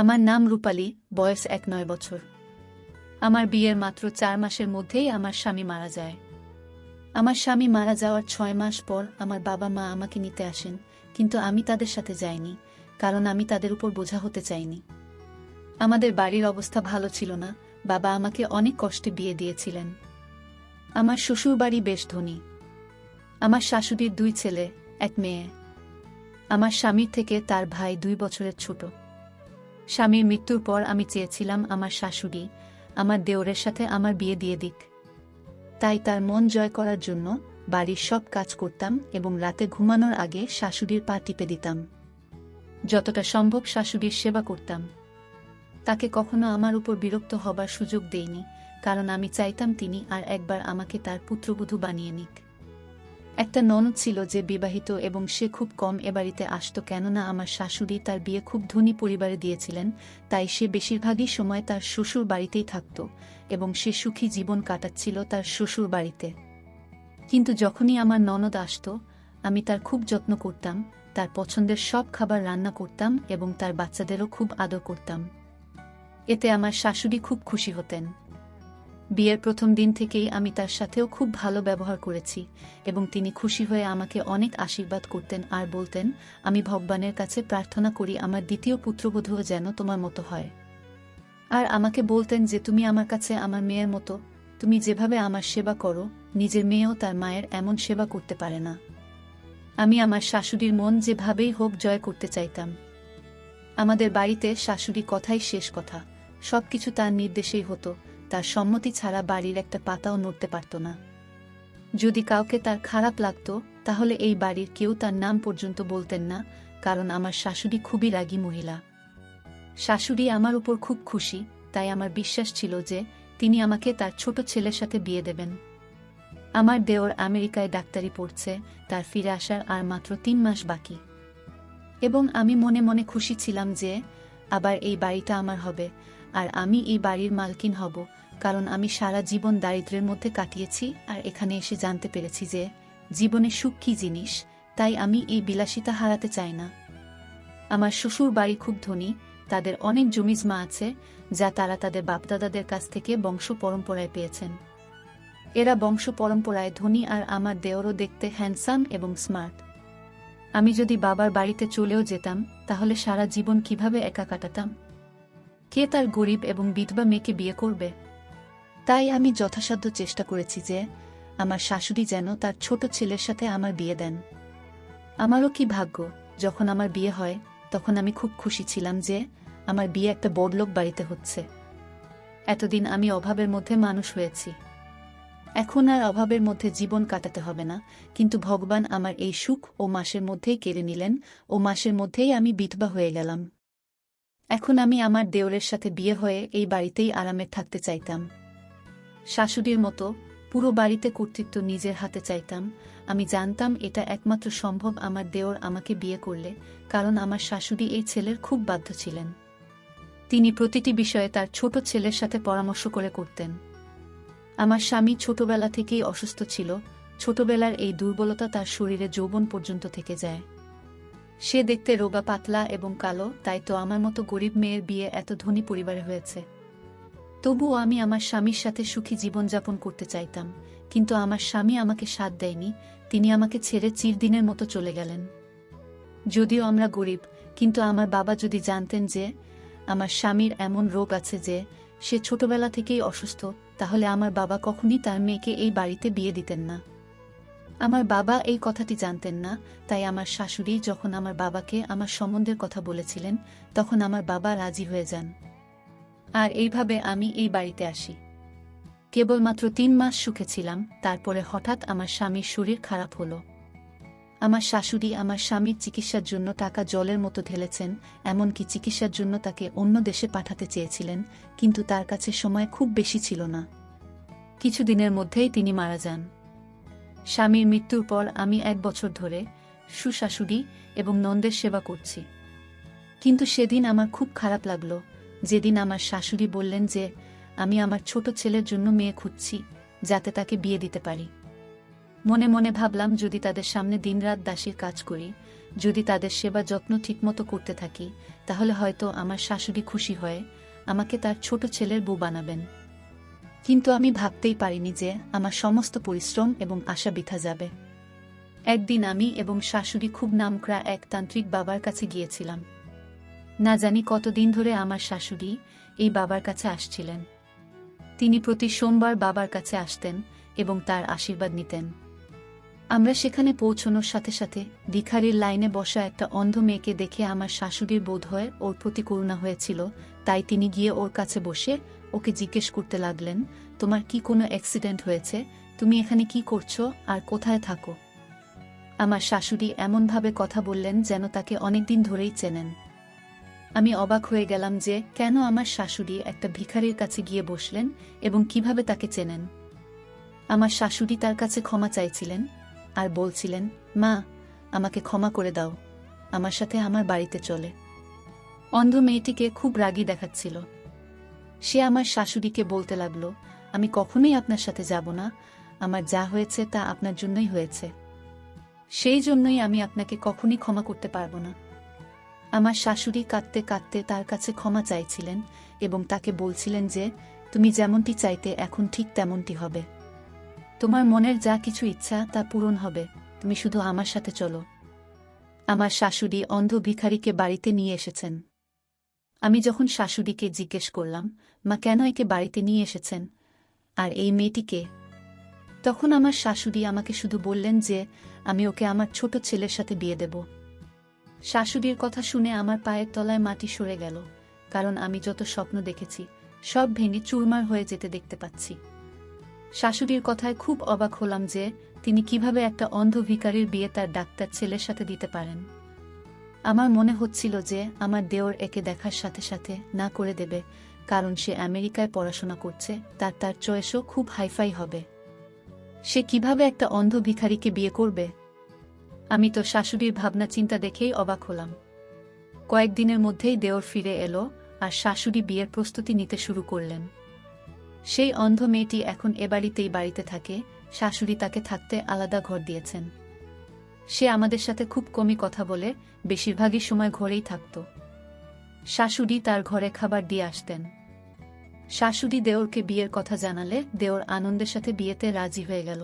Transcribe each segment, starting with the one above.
আমার নাম রূপালী, বয়স 9 বছর। আমার বিয়ের মাত্র 4 মাসের মধ্যেই আমার স্বামী মারা যায়। আমার স্বামী মারা যাওয়ার 6 মাস পর আমার বাবা মা আমাকে নিতে আসেন, কিন্তু আমি তাদের সাথে যাইনি, কারণ আমি তাদের উপর বোঝা হতে চাইনি। আমাদের বাড়ির অবস্থা ভালো ছিল না, বাবা আমাকে অনেক কষ্টে বিয়ে দিয়েছিলেন। আমার শ্বশুর বাড়ি বেশ ধনী। আমার শাশুড়ির 2 ছেলে, 1 মেয়ে। আমার স্বামীর থেকে তার ভাই 2 বছরের ছোট। স্বামীর মৃত্যুর পর আমি চেয়েছিলাম আমার শাশুড়ি আমার দেওরের সাথে আমার বিয়ে দিয়ে দিক। তাই তার মন জয় করার জন্য বাড়ির সব কাজ করতাম এবং রাতে ঘুমানোর আগে শাশুড়ির পা টিপে দিতাম। যতটা সম্ভব শাশুড়ির সেবা করতাম। তাকে কখনো আমার উপর বিরক্ত হবার সুযোগ দেইনি, কারণ আমি চাইতাম তিনি আর একবার আমাকে তার পুত্রবধূ বানিয়ে নিক। একটা ননদ ছিল যে বিবাহিত এবং সে খুব কম এ বাড়িতে আসত, কেননা আমার শাশুড়ি তার বিয়ে খুব ধনী পরিবারে দিয়েছিলেন, তাই সে বেশিরভাগই সময় তার শ্বশুর বাড়িতেই থাকত এবং সে সুখী জীবন কাটাচ্ছিল তার শ্বশুর বাড়িতে। কিন্তু যখনই আমার ননদ আসত, আমি তার খুব যত্ন করতাম, তার পছন্দের সব খাবার রান্না করতাম এবং তার বাচ্চাদেরও খুব আদর করতাম। এতে আমার শাশুড়ি খুব খুশি হতেন। বিয়ের প্রথম দিন থেকেই আমি তার সাথেও খুব ভালো ব্যবহার করেছি এবং তিনি খুশি হয়ে আমাকে অনেক আশীর্বাদ করতেন আর বলতেন, আমি ভগবানের কাছে প্রার্থনা করি আমার দ্বিতীয় পুত্রবধূও যেন তোমার মতো হয়। আর আমাকে বলতেন যে তুমি আমার কাছে আমার মেয়ের মতো, তুমি যেভাবে আমার সেবা করো, নিজের মেয়েও তার মায়ের এমন সেবা করতে পারে না। আমি আমার শাশুড়ির মন যেভাবেই হোক জয় করতে চাইতাম। আমাদের বাড়িতে শাশুড়ি কথাই শেষ কথা, সবকিছু তার নির্দেশেই হতো, তার সম্মতি ছাড়া বাড়ির একটা পাতাও নড়তে পারত না। যদি কাউকে তার খারাপ লাগতো, তাহলে এই বাড়ির কেউ তার নাম পর্যন্ত বলতেন না, কারণ আমার শাশুড়ি খুবই রাগী মহিলা। শাশুড়ি আমার উপর খুব খুশি, তাই আমার বিশ্বাস ছিল যে তিনি আমাকে তার ছোট ছেলের সাথে বিয়ে দেবেন। আমার দেওর আমেরিকায় ডাক্তারি পড়ছে, তার ফিরে আসার আর মাত্র 3 মাস বাকি। এবং আমি মনে মনে খুশি ছিলাম যে আবার এই বাড়িটা আমার হবে আর আমি এই বাড়ির মালকিন হব, কারণ আমি সারা জীবন দারিদ্র্যের মধ্যে কাটিয়েছি আর এখানে এসে জানতে পেরেছি যে জীবনে সুখ কী জিনিস, তাই আমি এই বিলাসিতা হারাতে চাই না। আমার শ্বশুর বাড়ি খুব ধনী, তাদের অনেক জমিজমা আছে যা তারা তাদের বাপদাদাদের কাছ থেকে বংশ পরম্পরায় পেয়েছেন। এরা বংশ পরম্পরায় ধনী আর আমার দেওরও দেখতে হ্যান্ডসাম এবং স্মার্ট। আমি যদি বাবার বাড়িতে চলেও যেতাম, তাহলে সারা জীবন কিভাবে একা কাটাতাম? কে তার গরিব এবং বিধবা মেয়েকে বিয়ে করবে? তাই আমি যথাসাধ্য চেষ্টা করেছি যে আমার শাশুড়ি যেন তার ছোট ছেলের সাথে আমার বিয়ে দেন। আমারও কি ভাগ্য, যখন আমার বিয়ে হয় তখন আমি খুব খুশি ছিলাম যে আমার বিয়ে একটা বড়লোক বাড়িতে হচ্ছে। এতদিন আমি অভাবের মধ্যে মানুষ হয়েছি, এখন আর অভাবের মধ্যে জীবন কাটাতে হবে না, কিন্তু ভগবান আমার এই সুখ ও মাসের মধ্যেই কেড়ে নিলেন, ও মাসের মধ্যেই আমি বিধবা হয়ে গেলাম। এখন আমি আমার দেওরের সাথে বিয়ে হয়ে এই বাড়িতেই আরামে থাকতে চাইতাম। শাশুড়ির মতো পুরো বাড়িতে কর্তৃত্ব নিজের হাতে চাইতাম। আমি জানতাম এটা একমাত্র সম্ভব আমার দেওর আমাকে বিয়ে করলে, কারণ আমার শাশুড়ি এই ছেলের খুব বাধ্য ছিলেন। তিনি প্রতিটি বিষয়ে তার ছোট ছেলের সাথে পরামর্শ করে করতেন। আমার স্বামী ছোটবেলা থেকেই অসুস্থ ছিল, ছোটবেলার এই দুর্বলতা তার শরীরে যৌবন পর্যন্ত থেকে যায়। সে দেখতে রোগা পাতলা এবং কালো, তাই তো আমার মতো গরিব মেয়ের বিয়ে এত ধনী পরিবারে হয়েছে। তবুও আমি আমার স্বামীর সাথে সুখী জীবনযাপন করতে চাইতাম, কিন্তু আমার স্বামী আমাকে সাথ দেয়নি, তিনি আমাকে ছেড়ে চিরদিনের মতো চলে গেলেন। যদিও আমরা গরিব, কিন্তু আমার বাবা যদি জানতেন যে আমার স্বামীর এমন রোগ আছে যে সে ছোটবেলা থেকেই অসুস্থ, তাহলে আমার বাবা কখনই তার মেয়েকে এই বাড়িতে বিয়ে দিতেন না। আমার বাবা এই কথাটি জানতেন না, তাই আমার শাশুড়ি যখন আমার বাবাকে আমার সম্বন্ধের কথা বলেছিলেন, তখন আমার বাবা রাজি হয়ে যান। আর এইভাবে আমি এই বাড়িতে আসি। কেবলমাত্র 3 মাস সুখে ছিলাম, তারপরে হঠাৎ আমার স্বামীর শরীর খারাপ হলো। আমার শাশুড়ি আমার স্বামীর চিকিৎসার জন্য টাকা জলের মতো ঢেলেছেন, এমনকি চিকিৎসার জন্য তাকে অন্য দেশে পাঠাতে চেয়েছিলেন, কিন্তু তার কাছে সময় খুব বেশি ছিল না। কিছুদিনের মধ্যেই তিনি মারা যান। স্বামীর মৃত্যুর পর আমি 1 বছর ধরে শ্বশুর এবং নন্দের সেবা করছি। কিন্তু সেদিন আমার খুব খারাপ লাগলো, যেদিন আমার শাশুড়ি বললেন যে আমি আমার ছোট ছেলের জন্য মেয়ে খুঁজছি, যাতে তাকে বিয়ে দিতে পারি। মনে মনে ভাবলাম, যদি তাদের সামনে দিনরাত দাসীর কাজ করি, যদি তাদের সেবা যত্ন ঠিকমতো করতে থাকি তাহলে হয়তো আমার শাশুড়ি খুশি হয়ে আমাকে তার ছোট ছেলের বউ বানাবেন। কিন্তু আমি ভাবতেই পারিনি যে আমার সমস্ত পরিশ্রম এবং আশা বৃথা যাবে। একদিন আমি এবং শাশুড়ি খুব নামকরা এক তান্ত্রিক বাবার কাছে গিয়েছিলাম। না জানি কতদিন ধরে আমার শাশুড়ি এই বাবার কাছে আসছিলেন। তিনি প্রতি সোমবার বাবার কাছে আসতেন এবং তার আশীর্বাদ নিতেন। আমরা সেখানে পৌঁছানোর সাথে সাথে ভিখারির লাইনে বসা একটা অন্ধ মেয়েকে দেখে আমার শাশুড়ির বোধ হয় ওর প্রতি করুণা হয়েছিল, তাই তিনি গিয়ে ওর কাছে বসে ওকে জিজ্ঞেস করতে লাগলেন, তোমার কি কোনো অ্যাক্সিডেন্ট হয়েছে? তুমি এখানে কি করছো আর কোথায় থাকো? আমার শাশুড়ি এমনভাবে কথা বললেন যেন তাকে অনেকদিন ধরেই চেনেন। আমি অবাক হয়ে গেলাম যে কেন আমার শাশুড়ি একটা ভিখারির কাছে গিয়ে বসলেন এবং কিভাবে তাকে চেনেন। আমার শাশুড়ি তার কাছে ক্ষমা চাইছিলেন আর বলছিলেন, মা, আমাকে ক্ষমা করে দাও, আমার সাথে আমার বাড়িতে চলে। অন্ধ মেয়েটিকে খুব রাগী দেখাচ্ছিল। সে আমার শাশুড়িকে বলতে লাগল, আমি কখনোই আপনার সাথে যাব না, আমার যা হয়েছে তা আপনার জন্যই হয়েছে, সেই জন্যই আমি আপনাকে কখনই ক্ষমা করতে পারব না। আমার শাশুড়ি কাঁদতে কাঁদতে তার কাছে ক্ষমা চাইছিলেন এবং তাকে বলছিলেন যে তুমি যেমনটি চাইতে এখন ঠিক তেমনটি হবে, তোমার মনের যা কিছু ইচ্ছা তা পূরণ হবে, তুমি শুধু আমার সাথে চলো। আমার শাশুড়ি অন্ধ ভিখারিকে বাড়িতে নিয়ে এসেছেন। আমি যখন শাশুড়িকে জিজ্ঞেস করলাম, মা, কেন একে বাড়িতে নিয়ে এসেছেন আর এই মেয়েটিকে, তখন আমার শাশুড়ি আমাকে শুধু বললেন যে আমি ওকে আমার ছোট ছেলের সাথে বিয়ে দেব। শাশুড়ির কথা শুনে আমার পায়ের তলায় মাটি সরে গেল, কারণ আমি যত স্বপ্ন দেখেছি সব ভেঙে চুরমার হয়ে যেতে দেখতে পাচ্ছি। শাশুড়ির কথায় খুব অবাক হলাম যে তিনি কিভাবে একটা অন্ধ ভিখারির বিয়ে তার ডাক্তার ছেলের সাথে দিতে পারেন। আমার মনে হচ্ছিল যে আমার দেওর একে দেখার সাথে সাথে না করে দেবে, কারণ সে আমেরিকায় পড়াশোনা করছে, তার চয়েসও খুব হাইফাই হবে। সে কিভাবে একটা অন্ধ ভিখারিকে বিয়ে করবে? আমি তো শাশুড়ির ভাবনা চিন্তা দেখেই অবাক হলাম। কয়েকদিনের মধ্যেই দেওর ফিরে এলো আর শাশুড়ি বিয়ের প্রস্তুতি নিতে শুরু করলেন। সেই অন্ধ মেয়েটি এখন বাড়িতে থাকে, শাশুড়ি তাকে থাকতে আলাদা ঘর দিয়েছেন। সে আমাদের সাথে খুব কমই কথা বলে, বেশিরভাগই সময় ঘরেই থাকত। শাশুড়ি তার ঘরে খাবার দিয়ে আসতেন। শাশুড়ি দেওরকে বিয়ের কথা জানালে দেওর আনন্দের সাথে বিয়েতে রাজি হয়ে গেল।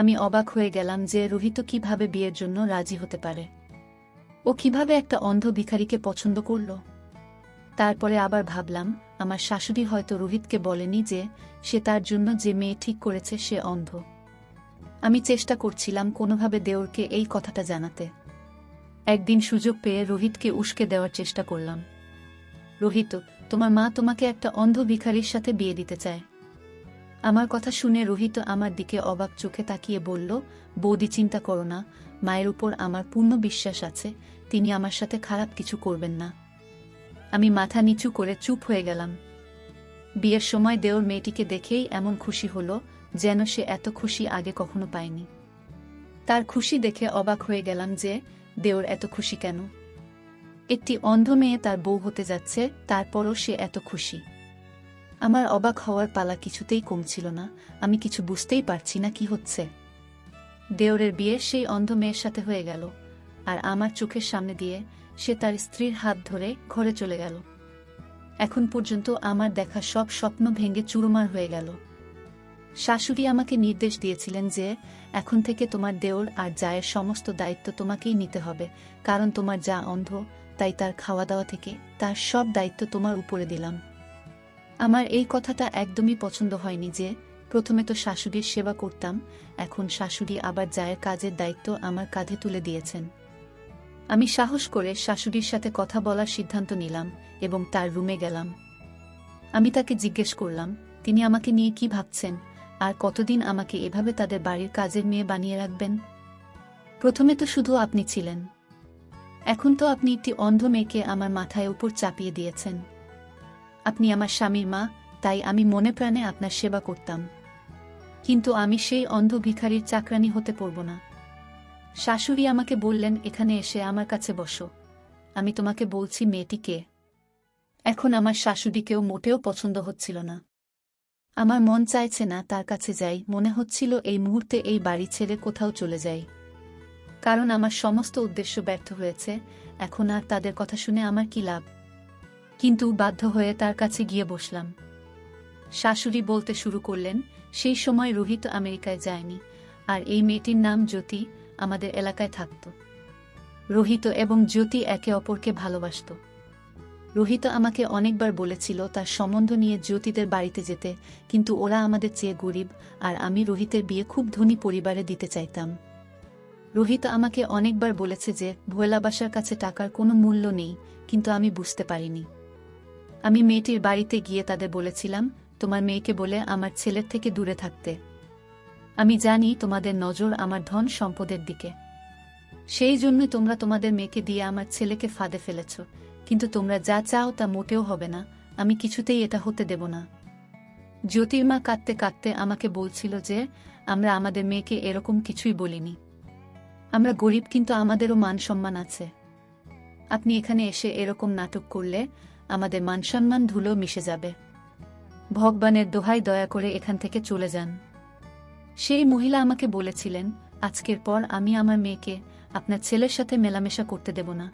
আমি অবাক হয়ে গেলাম যে রোহিত কিভাবে বিয়ের জন্য রাজি হতে পারে। ও কিভাবে একটা অন্ধ ভিখারিকে পছন্দ করল। তারপরে আবার ভাবলাম, আমার শাশুড়ি হয়তো রোহিতকে বলেনি যে সে তার জন্য যে মেয়ে ঠিক করেছে সে অন্ধ। আমি চেষ্টা করছিলাম কোনোভাবে দেওরকে এই কথাটা জানাতে। একদিন সুযোগ পেয়ে রোহিতকে উস্কে দেওয়ার চেষ্টা করলাম। রোহিত, তোমার মা তোমাকে একটা অন্ধ ভিখারির সাথে বিয়ে দিতে চায়। আমার কথা শুনে রোহিত আমার দিকে অবাক চোখে তাকিয়ে বলল, বৌদি, চিন্তা করো না, মায়ের উপর আমার পূর্ণ বিশ্বাস আছে, তিনি আমার সাথে খারাপ কিছু করবেন না। আমি মাথা নিচু করে চুপ হয়ে গেলাম। বিয়ের সময় দেওর মেয়েটিকে দেখেই এমন খুশি হলো যেন সে এত খুশি আগে কখনো পায়নি। তার খুশি দেখে অবাক হয়ে গেলাম যে দেওর এত খুশি কেন। একটি অন্ধ মেয়ে তার বউ হতে যাচ্ছে, তারপরও সে এত খুশি। আমার অবাক হওয়ার পালা কিছুতেই কমছিল না। আমি কিছু বুঝতেই পারছি না কি হচ্ছে। দেওরের বিয়ে সেই অন্ধ মেয়ের সাথে হয়ে গেল, আর আমার চোখের সামনে দিয়ে সে তার স্ত্রীর হাত ধরে ঘরে চলে গেল। এখন পর্যন্ত আমার দেখা সব স্বপ্ন ভেঙে চুরমার হয়ে গেল। শাশুড়ি আমাকে নির্দেশ দিয়েছিলেন যে এখন থেকে তোমার দেওর আর জায়ের সমস্ত দায়িত্ব তোমাকেই নিতে হবে, কারণ তোমার যা অন্ধ, তাই তার খাওয়া দাওয়া থেকে তার সব দায়িত্ব তোমার উপরে দিলাম। আমার এই কথাটা একদমই পছন্দ হয়নি যে প্রথমে তো শাশুড়ির সেবা করতাম, এখন শাশুড়ি আবার জায়ের কাজের দায়িত্ব আমার কাঁধে তুলে দিয়েছেন। আমি সাহস করে শাশুড়ির সাথে কথা বলার সিদ্ধান্ত নিলাম এবং তার রুমে গেলাম। আমি তাকে জিজ্ঞেস করলাম, তিনি আমাকে নিয়ে কি ভাবছেন আর কতদিন আমাকে এভাবে তাদের বাড়ির কাজের মেয়ে বানিয়ে রাখবেন? প্রথমে তো শুধু আপনি ছিলেন, এখন তো আপনি একটি অন্ধ মেয়েকে আমার মাথায় উপর চাপিয়ে দিয়েছেন। আপনি আমার স্বামীর মা, তাই আমি মনে প্রাণে আপনার সেবা করতাম, কিন্তু আমি সেই অন্ধ ভিখারির চাকরানি হতে পারব না। শাশুড়ি আমাকে বললেন, এখানে এসে আমার কাছে বসো, আমি তোমাকে বলছি মেয়েটি কে। এখন আমার শাশুড়িকেও মোটেও পছন্দ হচ্ছিল না। আমার মন চাইছে না তার কাছে যাই, মনে হচ্ছিল এই মুহূর্তে এই বাড়ি ছেড়ে কোথাও চলে যাই। কারণ আমার সমস্ত উদ্দেশ্য ব্যর্থ হয়েছে, এখন আর তাদের কথা শুনে আমার কি লাভ। কিন্তু বাধ্য হয়ে তার কাছে গিয়ে বসলাম। শাশুড়ি বলতে শুরু করলেন, সেই সময় রোহিত আমেরিকায় যায়নি, আর এই মেয়েটির নাম জ্যোতি আমাদের এলাকায় থাকত। রোহিত এবং জ্যোতি একে অপরকে ভালোবাসত। রোহিত আমাকে অনেকবার বলেছিল তার সম্বন্ধ নিয়ে জ্যোতিদের বাড়িতে যেতে, কিন্তু ওরা আমাদের চেয়ে গরিব, আর আমি রোহিতের বিয়ে খুব ধনী পরিবারে দিতে চাইতাম। রোহিত আমাকে অনেকবার বলেছে যে ভোলা বাসার কাছে টাকার কোনো মূল্য নেই, কিন্তু আমি বুঝতে পারিনি। আমি মেয়েটির বাড়িতে গিয়ে তাদের বলেছিলাম, তোমার মেয়েকে বলে আমার ছেলের থেকে দূরে থাকতে। আমি জানি তোমাদের নজর আমার ধন সম্পদের দিকে, সেই জন্যই তোমরা তোমাদের মেয়েকে দিয়ে আমার ছেলেকে ফাঁদে ফেলেছ, কিন্তু তোমরা যা চাও তা মোটেও হবে না, আমি কিছুতেই এটা হতে দেব না। জ্যোতির্মা কাঁদতে কাঁদতে আমাকে বলছিল যে আমরা আমাদের মেয়েকে এরকম কিছুই বলিনি। আমরা গরিব, কিন্তু আমাদেরও মান সম্মান আছে। আপনি এখানে এসে এরকম নাটক করলে আমাদের মান সম্মান ধুলো মিশে যাবে। ভগবানের দোহাই, দয়া করে এখান থেকে চলে যান। সেই মহিলা আমাকে বলেছিলেন, আজকের পর আমি আমার মেয়েকে আপনার ছেলের সাথে মেলামেশা করতে দেব না।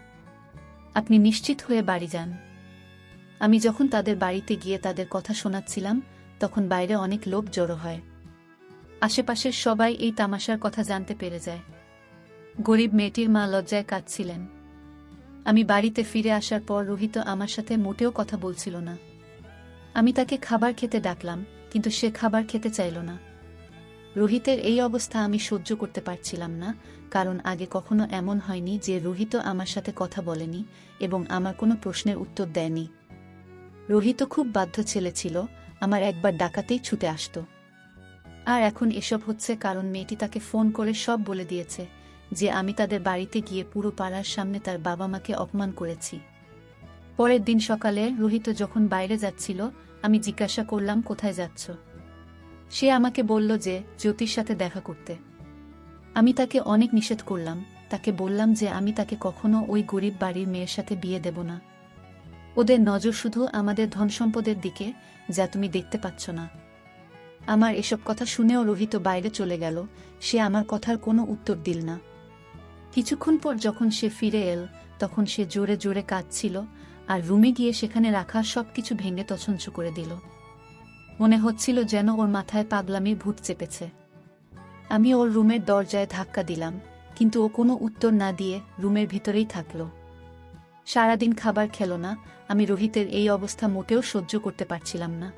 আপনি নিশ্চিত হয়ে বাড়ি যান। আমি যখন তাদের বাড়িতে গিয়ে তাদের কথা শোনাচ্ছিলাম, তখন বাইরে অনেক লোক জড়ো হয়। আশেপাশের সবাই এই তামাশার কথা জানতে পেরে যায়। গরিব মেয়েটির মা লজ্জায় কাঁদছিলেন। আমি বাড়িতে ফিরে আসার পর রোহিত আমার সাথে মোটেও কথা বলছিল না। আমি তাকে খাবার খেতে ডাকলাম, কিন্তু সে খাবার খেতে চাইল না। রোহিতের এই অবস্থা আমি সহ্য করতে পারছিলাম না, কারণ আগে কখনো এমন হয়নি যে রোহিত আমার সাথে কথা বলেনি এবং আমার কোনো প্রশ্নের উত্তর দেয়নি। রোহিত খুব বাধ্য ছেলে ছিল, আমার একবার ডাকাতেই ছুটে আসত। আর এখন এসব হচ্ছে কারণ মেয়েটি তাকে ফোন করে সব বলে দিয়েছে যে আমি তাদের বাড়িতে গিয়ে পুরো পাড়ার সামনে তার বাবা মাকে অপমান করেছি। পরের দিন সকালে রোহিত যখন বাইরে যাচ্ছিল, আমি জিজ্ঞাসা করলাম, কোথায় যাচ্ছ? সে আমাকে বলল যে জ্যোতির সাথে দেখা করতে। আমি তাকে অনেক নিষেধ করলাম, তাকে বললাম যে আমি তাকে কখনো ওই গরিব বাড়ির মেয়ের সাথে বিয়ে দেব না। ওদের নজর শুধু আমাদের ধন সম্পদের দিকে, যা তুমি দেখতে পাচ্ছ না। আমার এসব কথা শুনেও রোহিত বাইরে চলে গেল, সে আমার কথার কোনো উত্তর দিল না। কিছুক্ষণ পর যখন সে ফিরে এল, তখন সে জোরে জোরে কাঁদছিল, আর রুমে গিয়ে সেখানে রাখা সবকিছু ভেঙে তছনছ করে দিল। মনে হচ্ছিল যেন ওর মাথায় পাগলামির ভূত চেপেছে। আমি ওর রুমের দরজায় ধাক্কা দিলাম, কিন্তু ও কোনো উত্তর না দিয়ে রুমের ভিতরেই থাকল। সারাদিন খাবার খেল না। আমি রোহিতের এই অবস্থা মোটেও সহ্য করতে পারছিলাম না,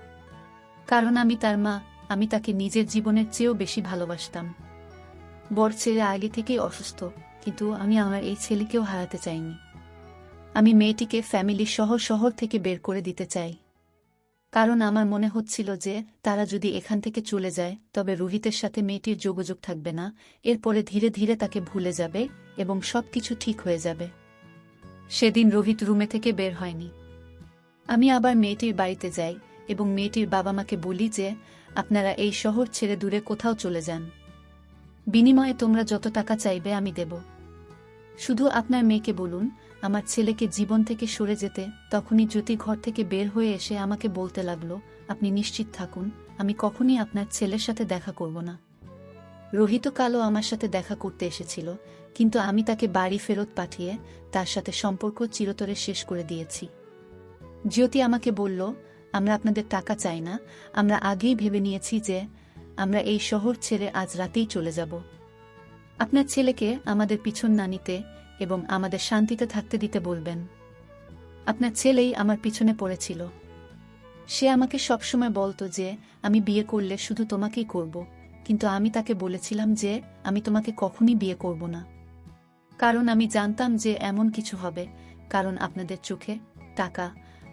কারণ আমি তার মা, আমি তাকে নিজের জীবনের চেয়েও বেশি ভালোবাসতাম। বর ছেলে আগে থেকেই অসুস্থ, কিন্তু আমি আমার এই ছেলেকেও হারাতে চাইনি। আমি মেয়েটিকে ফ্যামিলি শহর থেকে বের করে দিতে চাই, কারণ আমার মনে হচ্ছিল যে তারা যদি এখান থেকে চলে যায় তবে রোহিতের সাথে মেয়েটির যোগাযোগ থাকবে না, এরপরে ধীরে ধীরে তাকে ভুলে যাবে এবং সবকিছু ঠিক হয়ে যাবে। সেদিন রোহিত রুমে থেকে বের হয়নি। আমি আবার মেয়েটির বাড়িতে যাই এবং মেয়েটির বাবা মাকে বলি যে আপনারা এই শহর ছেড়ে দূরে কোথাও চলে যান। বিনিময়ে তোমরা যত টাকা চাইবে আমি দেব। শুধু আপনার মেয়েকে বলুন আমার ছেলেকে জীবন থেকে সরে যেতে। তখনই জ্যোতি ঘর থেকে বের হয়ে এসে আমাকে বলতে লাগলো, আপনি নিশ্চিত থাকুন, আমি কখনই আপনার ছেলের সাথে দেখা করব না। রোহিত কালও আমার সাথে দেখা করতে এসেছিল, কিন্তু আমি তাকে বাড়ি ফেরত পাঠিয়ে তার সাথে সম্পর্ক চিরতরে শেষ করে দিয়েছি। জ্যোতি আমাকে বলল, আমরা আপনাদের টাকা চাই না, আমরা আগেই ভেবে নিয়েছি যে আমরা এই শহর ছেড়ে আজ রাতেই চলে যাব। আপনার ছেলেকে আমাদের পিছন না নিতে এবং আমাদের শান্তিতে থাকতে দিতে বলবেন। আপনার ছেলেই আমার পিছনে পড়েছিল। সে আমাকে সবসময় বলতো যে আমি বিয়ে করলে শুধু তোমাকেই করব, কিন্তু আমি তাকে বলেছিলাম যে আমি তোমাকে কখনই বিয়ে করব না, কারণ আমি জানতাম যে এমন কিছু হবে, কারণ আপনাদের চোখে টাকা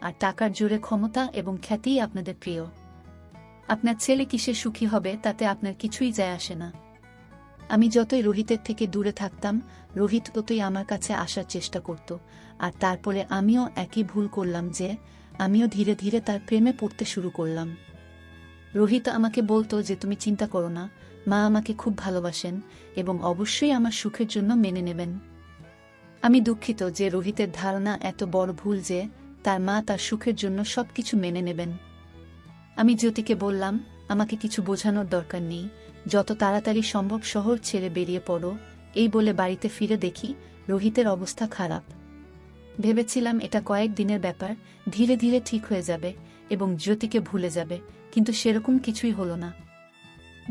আর টাকার জোরে ক্ষমতা এবং খ্যাতিই আপনাদের প্রিয়। আপনার ছেলে কিসে সুখী হবে তাতে আপনার কিছুই যায় আসে না। আমি যতই রোহিতের থেকে দূরে থাকতাম, রোহিত ততই আমার কাছে আসার চেষ্টা করত, আর তারপরে আমিও একই ভুল করলাম যে আমিও ধীরে ধীরে তার প্রেমে পড়তে শুরু করলাম। রোহিত আমাকে বলতো যে তুমি চিন্তা করো না, মা আমাকে খুব ভালোবাসেন এবং অবশ্যই আমার সুখের জন্য মেনে নেবেন। আমি দুঃখিত যে রোহিতের ধারণা এত বড় ভুল যে তার মা তার সুখের জন্য সবকিছু মেনে নেবেন। আমি জ্যোতিকে বললাম, আমাকে কিছু বোঝানোর দরকার নেই, যত তাড়াতাড়ি সম্ভব শহর ছেড়ে বেরিয়ে পড়ো এই বলে বাড়িতে ফিরে দেখি রোহিতের অবস্থা খারাপ। ভেবেছিলাম এটা কয়েক দিনের ব্যাপার, ধীরে ধীরে ঠিক হয়ে যাবে এবং জ্যোতিকে ভুলে যাবে, কিন্তু সেরকম কিছুই হলো না।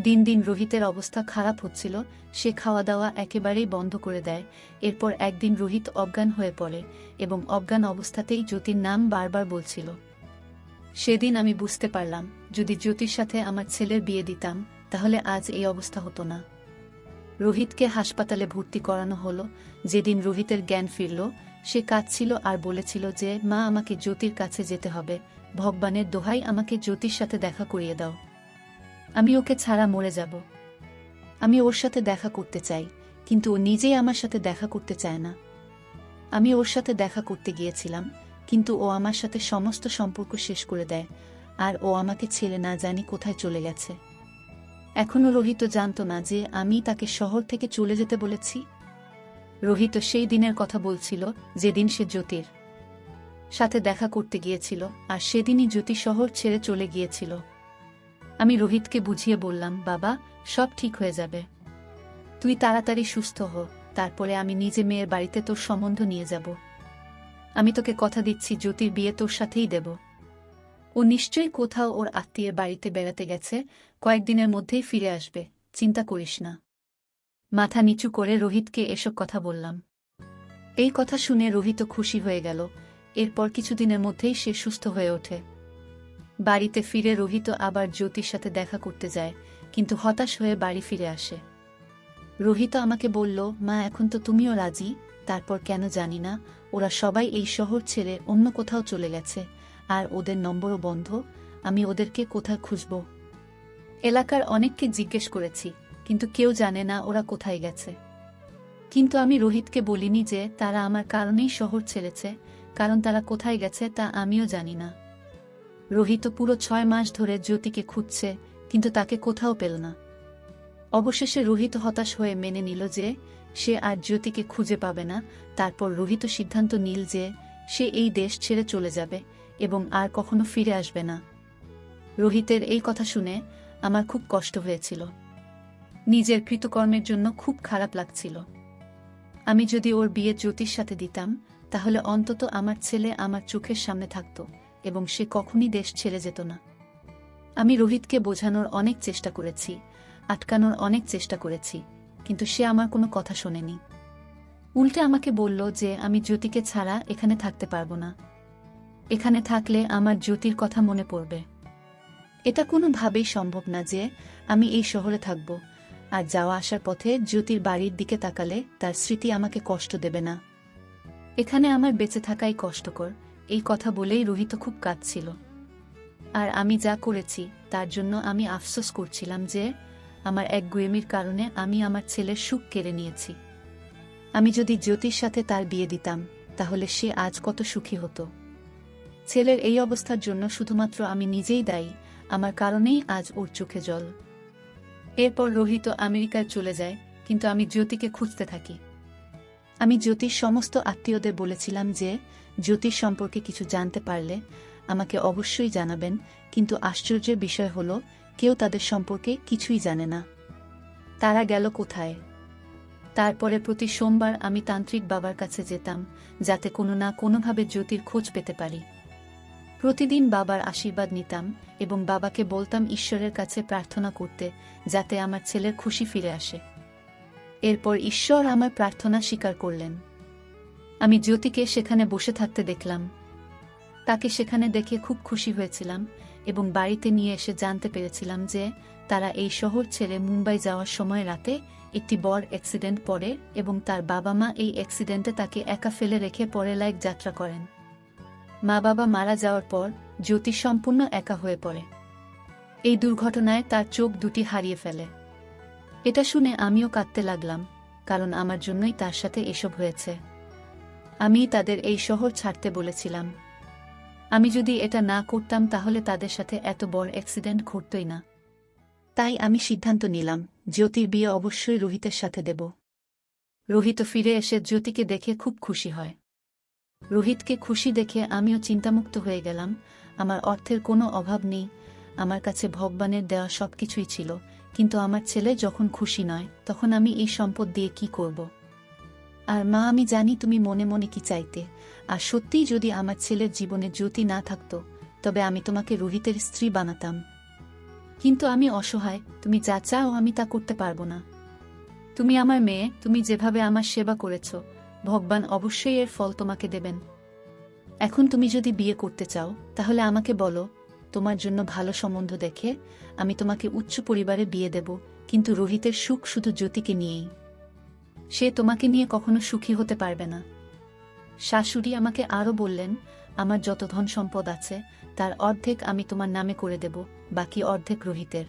দিন দিন রোহিতের অবস্থা খারাপ হচ্ছিল। সে খাওয়া দাওয়া একেবারেই বন্ধ করে দেয়। এরপর একদিন রোহিত অজ্ঞান হয়ে পড়ে এবং অজ্ঞান অবস্থাতেই জ্যোতির নাম বারবার বলছিল। সেদিন আমি বুঝতে পারলাম, যদি জ্যোতির সাথে আমার ছেলের বিয়ে দিতাম তাহলে আজ এই অবস্থা হতো না। রোহিতকে হাসপাতালে ভর্তি করানো হলো। যেদিন রোহিতের জ্ঞান ফিরল, সে কাঁদছিল আর বলেছিল যে, মা, আমাকে জ্যোতির কাছে যেতে হবে, ভগবানের দোহাই আমাকে জ্যোতির সাথে দেখা করিয়ে দাও। আমি ওকে ছাড়া মরে যাব। আমি ওর সাথে দেখা করতে চাই, কিন্তু ও নিজেই আমার সাথে দেখা করতে চায় না। আমি ওর সাথে দেখা করতে গিয়েছিলাম, কিন্তু ও আমার সাথে সমস্ত সম্পর্ক শেষ করে দেয়, আর ও আমাকে ছেড়ে না জানি কোথায় চলে গেছে। এখনও রোহিত জানত না যে আমি তাকে শহর থেকে চলে যেতে বলেছি। রোহিত সেই দিনের কথা বলছিল যেদিন সে জ্যোতির সাথে দেখা করতে গিয়েছিল, আর সেদিনই জ্যোতি শহর ছেড়ে চলে গিয়েছিল। আমি রোহিতকে বুঝিয়ে বললাম, বাবা, সব ঠিক হয়ে যাবে, তুই তাড়াতাড়ি সুস্থ হ, তারপরে আমি নিজে মেয়ের বাড়িতে তোর সম্বন্ধ নিয়ে যাব। আমি তোকে কথা দিচ্ছি, জ্যোতির বিয়ে তোর সাথেই দেব। ও নিশ্চয়ই কোথাও ওর আত্মীয়ের বাড়িতে বেড়াতে গেছে, কয়েকদিনের মধ্যেই ফিরে আসবে, চিন্তা করিস না। মাথা নিচু করে রোহিতকে এসব কথা বললাম। এই কথা শুনে রোহিত খুশি হয়ে গেল। এরপর কিছুদিনের মধ্যেই সে সুস্থ হয়ে ওঠে। বাড়িতে ফিরে রোহিত আবার জ্যোতির সাথে দেখা করতে যায়, কিন্তু হতাশ হয়ে বাড়ি ফিরে আসে। রোহিত আমাকে বলল, মা, এখন তো তুমিও রাজি। তারপর কেন জানি না ওরা সবাই এই শহর ছেড়ে অন্য কোথাও চলে গেছে, আর ওদের নম্বরও বন্ধ। আমি ওদেরকে কোথায় খুঁজব? এলাকার অনেককে জিজ্ঞেস করেছি, কিন্তু কেউ জানে না ওরা কোথায় গেছে। কিন্তু আমি রোহিতকে বলিনি যে তারা আমার কারণেই শহর ছেড়েছে, কারণ তারা কোথায় গেছে তা আমিও জানি না। রোহিত পুরো 6 মাস ধরে জ্যোতিকে খুঁজছে, কিন্তু তাকে কোথাও পেল না। অবশেষে রোহিত হতাশ হয়ে মেনে নিল যে সে আর জ্যোতিকে খুঁজে পাবে না। তারপর রোহিত সিদ্ধান্ত নিল যে সে এই দেশ ছেড়ে চলে যাবে এবং আর কখনো ফিরে আসবে না। রোহিতের এই কথা শুনে আমার খুব কষ্ট হয়েছিল। নিজের কৃতকর্মের জন্য খুব খারাপ লাগছিল। আমি যদি ওর বিয়ে জ্যোতির সাথে দিতাম, তাহলে অন্তত আমার ছেলে আমার চোখের সামনে থাকত এবং সে কখনই দেশ ছেড়ে যেত না। আমি রোহিতকে বোঝানোর অনেক চেষ্টা করেছি, আটকানোর অনেক চেষ্টা করেছি, কিন্তু সে আমার কোনো কথা শোনেনি। উল্টে আমাকে বলল যে আমি জ্যোতিকে ছাড়া এখানে থাকতে পারবো না। এখানে থাকলে আমার জ্যোতির কথা মনে পড়বে। এটা কোনোভাবেই সম্ভব না যে আমি এই শহরে থাকব আর যাওয়া আসার পথে জ্যোতির বাড়ির দিকে তাকালে তার স্মৃতি আমাকে কষ্ট দেবে না। এখানে আমার বেঁচে থাকাই কষ্টকর। এই কথা বলেই রোহিত খুব কাঁদছিল। আর আমি যা করেছি তার জন্য আমি আফসোস করছিলাম যে আমার একগুঁয়েমির কারণে আমি আমার ছেলের সুখ কেড়ে নিয়েছি। আমি যদি জ্যোতির সাথে তার বিয়ে দিতাম, তাহলে সে আজ কত সুখী হতো। ছেলের এই অবস্থার জন্য শুধুমাত্র আমি নিজেই দায়ী। আমার কারণেই আজ ওর চোখে জল। এরপর রোহিত আমেরিকায় চলে যায়, কিন্তু আমি জ্যোতিকে খুঁজতে থাকি। আমি জ্যোতির সমস্ত আত্মীয়দের বলেছিলাম যে জ্যোতির সম্পর্কে কিছু জানতে পারলে আমাকে অবশ্যই জানাবেন, কিন্তু আশ্চর্যের বিষয় হলো কেউ তাদের সম্পর্কে কিছুই জানে না। তারা গেল কোথায়? তারপরে প্রতি সোমবার আমি তান্ত্রিক বাবার কাছে যেতাম, যাতে কোনো না কোনোভাবে জ্যোতির খোঁজ পেতে পারি। প্রতিদিন বাবার আশীর্বাদ নিতাম এবং বাবাকে বলতাম ঈশ্বরের কাছে প্রার্থনা করতে, যাতে আমার ছেলের খুশি ফিরে আসে। এরপর ঈশ্বর আমার প্রার্থনা স্বীকার করলেন। আমি জ্যোতিকে সেখানে বসে থাকতে দেখলাম। তাকে সেখানে দেখে খুব খুশি হয়েছিলাম এবং বাড়িতে নিয়ে এসে জানতে পেরেছিলাম যে তারা এই শহর ছেড়ে মুম্বাই যাওয়ার সময় রাতে একটি বড় অ্যাক্সিডেন্ট পড়ে এবং তার বাবা মা এই অ্যাক্সিডেন্টে তাকে একা ফেলে রেখে পরে লাইক যাত্রা করেন। মা বাবা মারা যাওয়ার পর জ্যোতি সম্পূর্ণ একা হয়ে পড়ে। এই দুর্ঘটনায় তার চোখ দুটি হারিয়ে ফেলে। এটা শুনে আমিও কাঁদতে লাগলাম, কারণ আমার জন্যই তার সাথে এসব হয়েছে। আমি তাদের এই শহর ছাড়তে বলেছিলাম। আমি যদি এটা না করতাম তাহলে তাদের সাথে এত বড় অ্যাক্সিডেন্ট ঘটতই না। তাই আমি সিদ্ধান্ত নিলাম জ্যোতির বিয়ে অবশ্যই রোহিতের সাথে দেব। রোহিত ফিরে এসে জ্যোতিকে দেখে খুব খুশি হয়। রোহিতকে খুশি দেখে আমিও চিন্তামুক্ত হয়ে গেলাম। আমার অর্থের কোনো অভাব নেই, আমার কাছে ভগবানের দেওয়া সবকিছুই ছিল, কিন্তু আমার ছেলে যখন খুশি নয় তখন আমি এই সম্পদ দিয়ে কি করব? আর মা, আমি জানি তুমি মনে মনে কি চাইতে, আর সত্যিই যদি আমার ছেলের জীবনে জ্যোতি না থাকতো তবে আমি তোমাকে রোহিতের স্ত্রী বানাতাম। কিন্তু আমি অসহায়, তুমি যা চাও আমি তা করতে পারবো না। তুমি আমার মেয়ে, তুমি যেভাবে আমার সেবা করেছ, ভগবান অবশ্যই এর ফল তোমাকে দেবেন। এখন তুমি যদি বিয়ে করতে চাও তাহলে আমাকে বলো, তোমার জন্য ভালো সম্বন্ধ দেখে আমি তোমাকে উচ্চ পরিবারে বিয়ে দেব, কিন্তু রোহিতের সুখ শুধু জ্যোতিকে নিয়েই। সে তোমাকে নিয়ে কখনো সুখী হতে পারবে না। শাশুড়ি আমাকে আরও বললেন, আমার যত ধন সম্পদ আছে তার অর্ধেক আমি তোমার নামে করে দেব, বাকি অর্ধেক রোহিতের।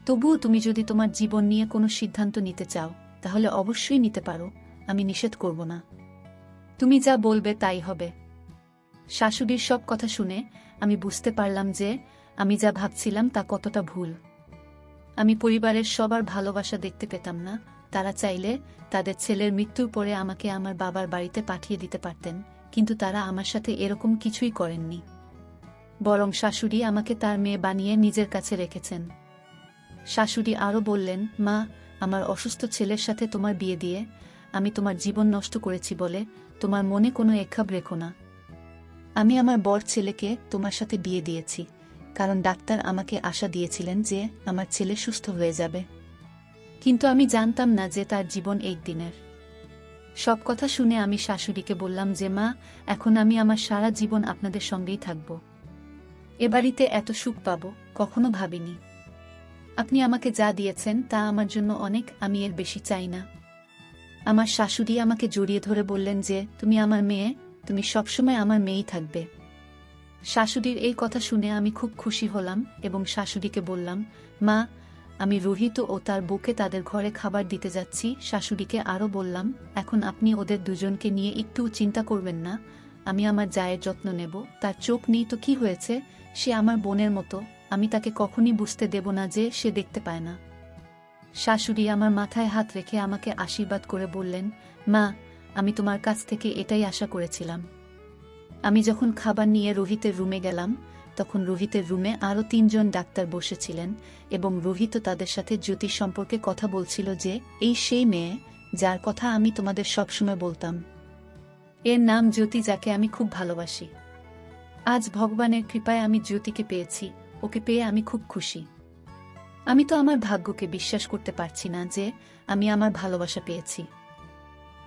তবুও তুমি যদি তোমার জীবন নিয়ে কোনো সিদ্ধান্ত নিতে চাও তাহলে অবশ্যই নিতে পারো, আমি নিষেধ করব না। তুমি যা বলবে তাই হবে। শাশুড়ির সব কথা শুনে আমি বুঝতে পারলাম যে আমি যা ভাবছিলাম তা কতটা ভুল। আমি পরিবারের সবার ভালোবাসা দেখতে পেতাম না। তারা চাইলে তাদের ছেলের মৃত্যুর পরে আমাকে আমার বাবার বাড়িতে পাঠিয়ে দিতে পারতেন, কিন্তু তারা আমার সাথে এরকম কিছুই করেননি। বরং শাশুড়ি আমাকে তার মেয়ে বানিয়ে নিজের কাছে রেখেছেন। শাশুড়ি আরও বললেন, মা, আমার অসুস্থ ছেলের সাথে তোমার বিয়ে দিয়ে আমি তোমার জীবন নষ্ট করেছি বলে তোমার মনে কোনো একখাপ রেখো না। আমি আমার বর ছেলেকে তোমার সাথে বিয়ে দিয়েছি কারণ ডাক্তার আমাকে আশা দিয়েছিলেন যে আমার ছেলে সুস্থ হয়ে যাবে, কিন্তু আমি জানতাম না যে তার জীবন একদিনের। সব কথা শুনে আমি শাশুড়িকে বললাম যে মা, এখন আমি আমার সারা জীবন আপনাদের সঙ্গেই থাকব। এ বাড়িতে এত সুখ পাবো কখনো ভাবিনি। আপনি আমাকে যা দিয়েছেন তা আমার জন্য অনেক, আমি এর বেশি চাই না। আমার শাশুড়ি আমাকে জড়িয়ে ধরে বললেন যে তুমি আমার মেয়ে, তুমি সবসময় আমার মেয়েই থাকবে। শাশুড়ির এই কথা শুনে আমি খুব খুশি হলাম এবং শাশুড়িকে বললাম, মা, আমি রোহিত ও তার বউকে তাদের ঘরে খাবার দিতে যাচ্ছি। শাশুড়িকে আরও বললাম, এখন আপনি ওদের দুজনকে নিয়ে একটু চিন্তা করবেন না, আমি আমার জায়ের যত্ন নেব। তার চোখ নেই তো কি হয়েছে, সে আমার বোনের মতো, আমি তাকে কখনই বুঝতে দেব না যে সে দেখতে পায় না। শাশুড়ি আমার মাথায় হাত রেখে আমাকে আশীর্বাদ করে বললেন, মা, আমি তোমার কাছ থেকে এটাই আশা করেছিলাম। আমি যখন খাবার নিয়ে রোহিতের রুমে গেলাম তখন রোহিতের রুমে আরও 3 জন ডাক্তার বসেছিলেন এবং রোহিত তাদের সাথে জ্যোতির সম্পর্কে কথা বলছিল যে এই সেই মেয়ে যার কথা আমি তোমাদের সবসময় বলতাম। এর নাম জ্যোতি, যাকে আমি খুব ভালোবাসি। আজ ভগবানের কৃপায় আমি জ্যোতিকে পেয়েছি, ওকে পেয়ে আমি খুব খুশি। আমি তো আমার ভাগ্যকে বিশ্বাস করতে পারছি না যে আমি আমার ভালোবাসা পেয়েছি।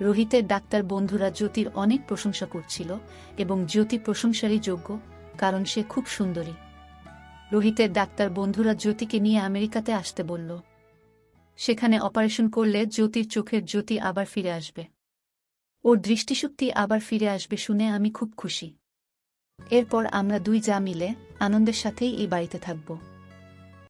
রোহিতের ডাক্তার বন্ধুরা জ্যোতির অনেক প্রশংসা করছিল এবং জ্যোতি প্রশংসারই যোগ্য, কারণ সে খুব সুন্দরী। রোহিতের ডাক্তার বন্ধুরা জ্যোতিকে নিয়ে আমেরিকাতে আসতে বলল। সেখানে অপারেশন করলে জ্যোতির চোখের জ্যোতি আবার ফিরে আসবে, ওর দৃষ্টিশক্তি আবার ফিরে আসবে শুনে আমি খুব খুশি। এরপর আমরা দুই যা মিলে আনন্দের সাথেই এই বাড়িতে থাকব।